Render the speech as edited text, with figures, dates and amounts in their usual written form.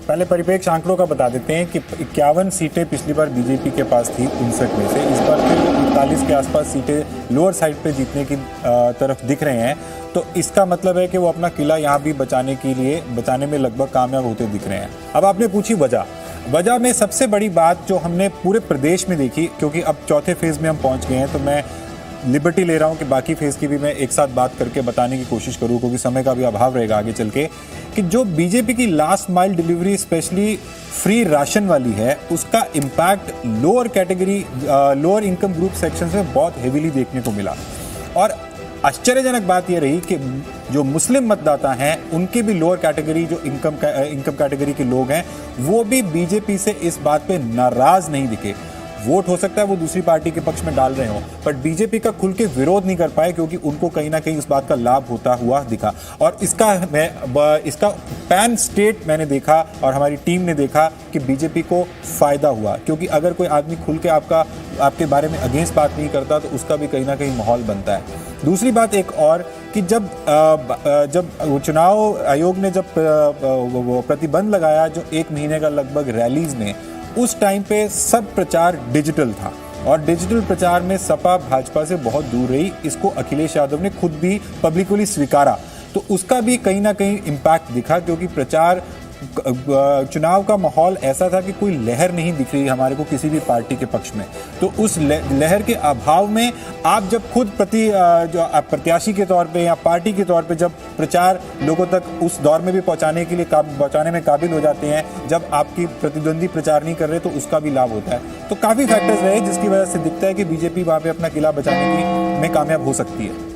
पहले परिप्रेक्ष्य आंकड़ों का बता देते हैं कि 51 सीटें पिछली बार बीजेपी के पास थी 59 में से। इस बार फिर 39 के आसपास सीटें लोअर साइड पे जीतने की तरफ दिख रहे हैं। तो इसका मतलब है कि वो अपना किला यहाँ भी बचाने में लगभग कामयाब होते दिख रहे हैं। अब आपने पूछी वजह में सबसे बड़ी बात जो हमने पूरे प्रदेश में देखी, क्योंकि अब चौथे फेज में हम पहुंच गए हैं, तो मैं लिबर्टी ले रहा हूं कि बाकी फेज की भी मैं एक साथ बात करके बताने की कोशिश करूं, क्योंकि समय का भी अभाव रहेगा आगे चल के, कि जो बीजेपी की last mile delivery specially free ration वाली है, उसका impact lower income group section में बहुत हेवीली देखने को मिला। और आश्चर्यजनक बात यह रही कि जो मुस्लिम मतदाता हैं उनके भी लोअर कैटेगरी, जो इनकम कैटेगरी के लोग हैं, वो भी बीजेपी से इस बात पे नाराज नहीं दिखे। वोट हो सकता है वो दूसरी पार्टी के पक्ष में डाल रहे हो, बट बीजेपी का खुल के विरोध नहीं कर पाए, क्योंकि उनको कहीं ना कहीं इस बात का लाभ होता हुआ दिखा। और इसका पैन स्टेट मैंने देखा और हमारी टीम ने देखा कि बीजेपी को फायदा हुआ, क्योंकि अगर कोई आदमी खुल के आपके बारे में अगेंस्ट बात नहीं करता तो उसका भी कहीं ना कहीं माहौल बनता है। दूसरी बात एक और कि जब चुनाव आयोग ने जब प्रतिबंध लगाया जो 1 महीने का लगभग रैलीज में, उस टाइम पे सब प्रचार डिजिटल था और डिजिटल प्रचार में सपा भाजपा से बहुत दूर रही। इसको अखिलेश यादव ने खुद भी पब्लिकली स्वीकारा, तो उसका भी कहीं ना कहीं इम्पैक्ट दिखा, क्योंकि चुनाव का माहौल ऐसा था कि कोई लहर नहीं दिख रही हमारे को किसी भी पार्टी के पक्ष में। तो उस लहर के अभाव में आप जब खुद प्रत्याशी के तौर पे या पार्टी के तौर पे जब प्रचार लोगों तक उस दौर में भी पहुंचाने में काबिल हो जाते हैं, जब आपकी प्रतिद्वंदी प्रचार नहीं कर रहे, तो उसका भी लाभ होता है। तो काफी फैक्टर्स रहे जिसकी वजह से दिखता है कि बीजेपी वहां पे अपना किला बचाने में कामयाब हो सकती है।